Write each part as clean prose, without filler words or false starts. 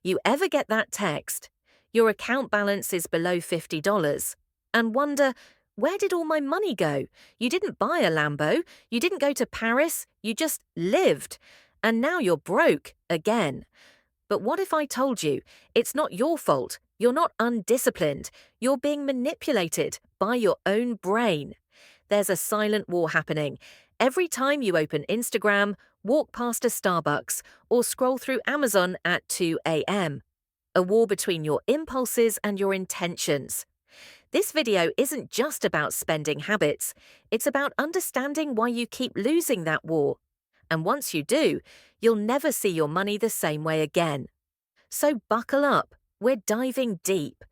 You ever get that text? Your account balance is below $50 and wonder, where did all my money go? You didn't buy a Lambo, you didn't go to Paris, you just lived. And now you're broke again. But what if I told you it's not your fault? You're not undisciplined. You're being manipulated by your own brain. There's a silent war happening. Every time you open Instagram, walk past a Starbucks, or scroll through Amazon at 2 a.m. A war between your impulses and your intentions. This video isn't just about spending habits, it's about understanding why you keep losing that war. And once you do, you'll never see your money the same way again. So buckle up, we're diving deep.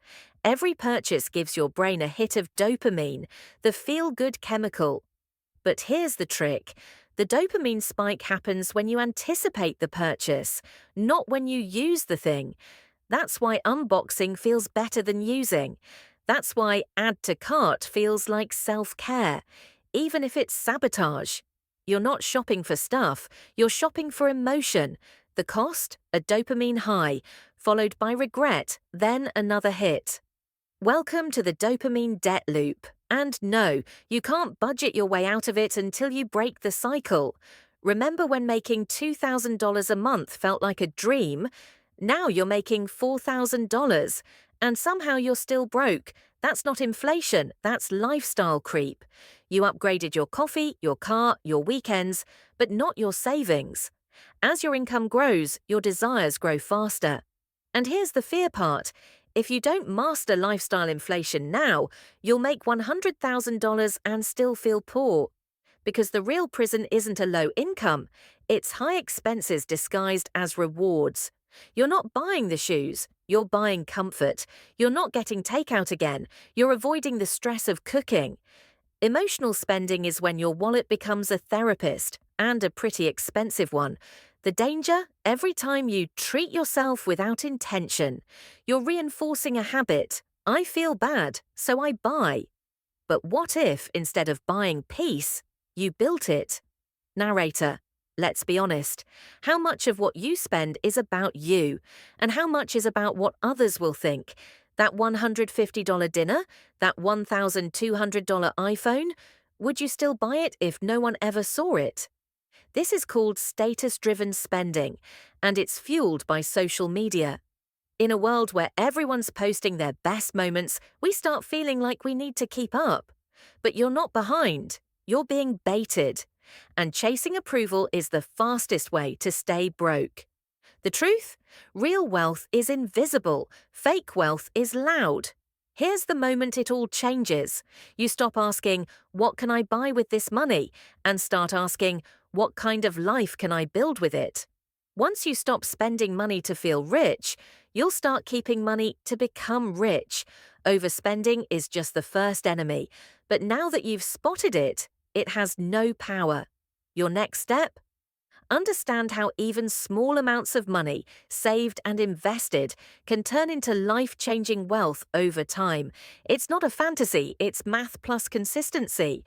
Every purchase gives your brain a hit of dopamine, the feel-good chemical. But here's the trick. The dopamine spike happens when you anticipate the purchase, not when you use the thing. That's why unboxing feels better than using. That's why add to cart feels like self-care, even if it's sabotage. You're not shopping for stuff, you're shopping for emotion. The cost? A dopamine high, followed by regret, then another hit. Welcome to the dopamine debt loop. And no, you can't budget your way out of it until you break the cycle. Remember when making $2,000 a month felt like a dream? Now you're making $4,000, and somehow you're still broke. That's not inflation, that's lifestyle creep. You upgraded your coffee, your car, your weekends, but not your savings. As your income grows, your desires grow faster. And here's the fear part. If you don't master lifestyle inflation now, you'll make $100,000 and still feel poor. Because the real prison isn't a low income, it's high expenses disguised as rewards. You're not buying the shoes, you're buying comfort. You're not getting takeout again, you're avoiding the stress of cooking. Emotional spending is when your wallet becomes a therapist, and a pretty expensive one. The danger? Every time you treat yourself without intention, you're reinforcing a habit. I feel bad, so I buy. But what if, instead of buying peace, you built it? Narrator, let's be honest. How much of what you spend is about you, and how much is about what others will think? That $150 dinner? That $1,200 iPhone? Would you still buy it if no one ever saw it? This is called status-driven spending, and it's fueled by social media. In a world where everyone's posting their best moments, we start feeling like we need to keep up. But you're not behind, you're being baited. And chasing approval is the fastest way to stay broke. The truth? Real wealth is invisible, fake wealth is loud. Here's the moment it all changes. You stop asking, what can I buy with this money? And start asking, what kind of life can I build with it? Once you stop spending money to feel rich, you'll start keeping money to become rich. Overspending is just the first enemy, but now that you've spotted it, it has no power. Your next step? Understand how even small amounts of money, saved and invested, can turn into life-changing wealth over time. It's not a fantasy, it's math plus consistency.